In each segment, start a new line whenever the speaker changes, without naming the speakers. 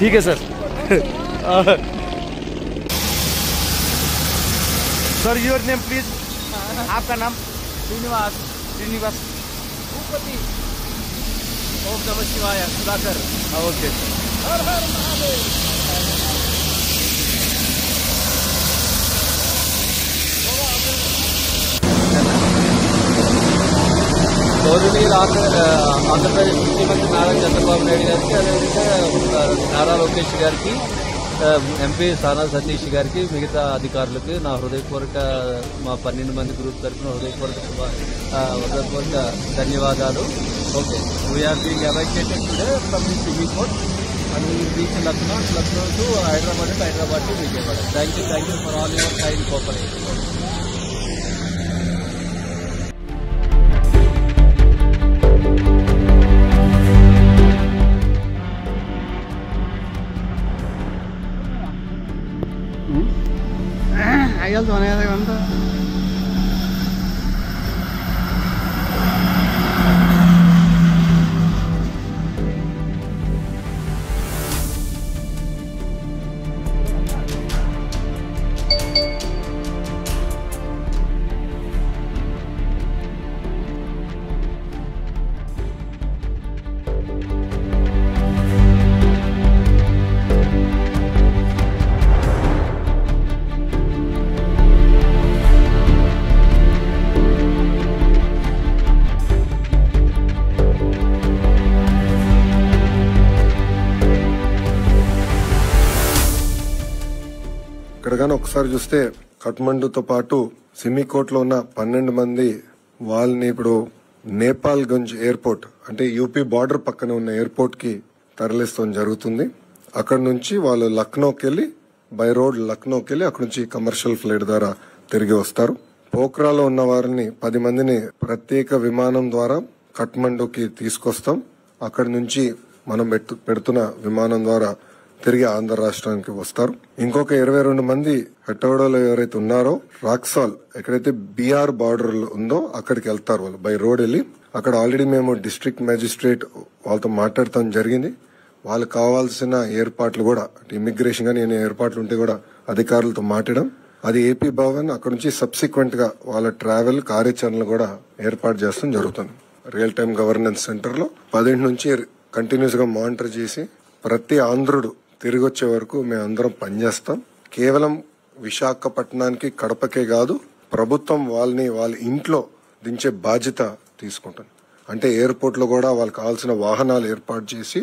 ठीक है sir. Sir your name please. आपका नाम?
श्रीनिवास।
श्रीनिवास।
भूपति। ओम नमः शिवाय। सुधाकर।
ओके।
हर हर महादेव। గౌరవనీయులు ఆంధ్రప్రదేశ్ ముఖ్యమంత్రి నారా చంద్రబాబు నాయుడు గారికి, అదేవిధంగా నారా లోకేష్ గారికి, ఎంపీ సానా సతీష్ గారికి, మిగతా అధికారులకు నా హృదయపూర్వక మా 12 మంది గ్రూప్ తరఫున హృదయపూర్వక ధన్యవాదాలు. Okay, we are being evacuated today from the Simikot and we will reach Lucknow to Hyderabad and Hyderabad to Vijayawada. Thank you for all your kind cooperation.
आइल तो आधा घंटा
ఇక్కడ కానీ ఒకసారి చూస్తే కఠ్మండుతో పాటు సిమికోట్ లో ఉన్న 12 మంది వాళ్ళని ఇప్పుడు నేపాల్ గంజ్ ఎయిర్పోర్ట్ అంటే యూపీ బార్డర్ పక్కన ఉన్న ఎయిర్పోర్ట్ కి తరలిస్తాం జరుగుతుంది. అక్కడ నుంచి వాళ్ళు లక్నోకి వెళ్లి బై రోడ్ లక్నోకి వెళ్లి అక్కడ నుంచి కమర్షియల్ ఫ్లైట్ ద్వారా తిరిగి వస్తారు. పోఖ్రాలో ఉన్న వారిని 10 మందిని ప్రత్యేక విమానం ద్వారా కఠ్మండుకి తీసుకొస్తాం. అక్కడి నుంచి మనం పెడుతున్న విమానం ద్వారా తిరిగి ఆంధ్ర రాష్ట్రానికి వస్తారు. ఇంకొక 22 మంది హెట్టవడలో ఎవరైతే ఉన్నారో రాక్సాల్ ఎక్కడైతే బీహార్ బార్డర్ ఉందో అక్కడికి వెళ్తారు. వాళ్ళు బై రోడ్ వెళ్ళి అక్కడ ఆల్రెడీ మేము డిస్ట్రిక్ట్ మేజిస్ట్రేట్ వాళ్ళతో మాట్లాడటం జరిగింది. వాళ్ళకి కావాల్సిన ఏర్పాట్లు కూడా ఇమిగ్రేషన్ గా నేను ఏర్పాట్లు ఉంటే కూడా అధికారులతో మాట్లాడడం, అది ఏపీ భవన్ అక్కడ నుంచి సబ్సిక్వెంట్ గా వాళ్ళ ట్రావెల్ కార్యాచరణలు కూడా ఏర్పాటు చేస్తాం జరుగుతుంది. రియల్ టైమ్ గవర్నెన్స్ సెంటర్ లో 10 నుంచి కంటిన్యూస్ గా మానిటర్ చేసి ప్రతి ఆంధ్రుడు తిరిగి వచ్చే వరకు మేమందరం పనిచేస్తాం. కేవలం విశాఖపట్నానికి కడపకే కాదు, ప్రభుత్వం వాళ్ళని వాళ్ళ ఇంట్లో దించే బాధ్యత తీసుకుంటుంది. అంటే ఎయిర్పోర్ట్ లో కూడా వాళ్ళకి కావాల్సిన వాహనాలు ఏర్పాటు చేసి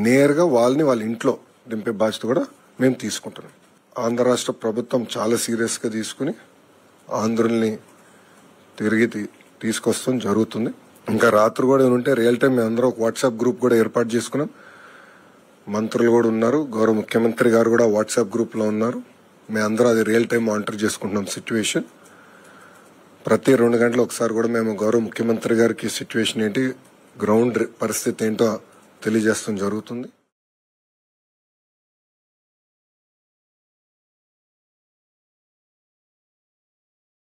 నేరుగా వాళ్ళని వాళ్ళ ఇంట్లో దింపే బాధ్యత కూడా మేము తీసుకుంటున్నాం. ఆంధ్ర రాష్ట్ర ప్రభుత్వం చాలా సీరియస్ గా తీసుకుని ఆంధ్రుల్ని తిరిగి తీసుకొస్తాం జరుగుతుంది. ఇంకా రాత్రి కూడా ఉంటే రియల్ టైం మేము అందరం ఒక వాట్సాప్ గ్రూప్ కూడా ఏర్పాటు చేసుకున్నాం. మంత్రులు కూడా ఉన్నారు, గౌరవ ముఖ్యమంత్రి గారు కూడా వాట్సాప్ గ్రూప్ లో ఉన్నారు. మేమందరం అది రియల్ టైం మానిటర్ చేసుకుంటున్నాం సిచ్యువేషన్. ప్రతి 2 గంటలు ఒకసారి కూడా మేము గౌరవ ముఖ్యమంత్రి గారికి సిచ్యువేషన్ ఏంటి, గ్రౌండ్ పరిస్థితి ఏంటో తెలియజేస్తాం జరుగుతుంది.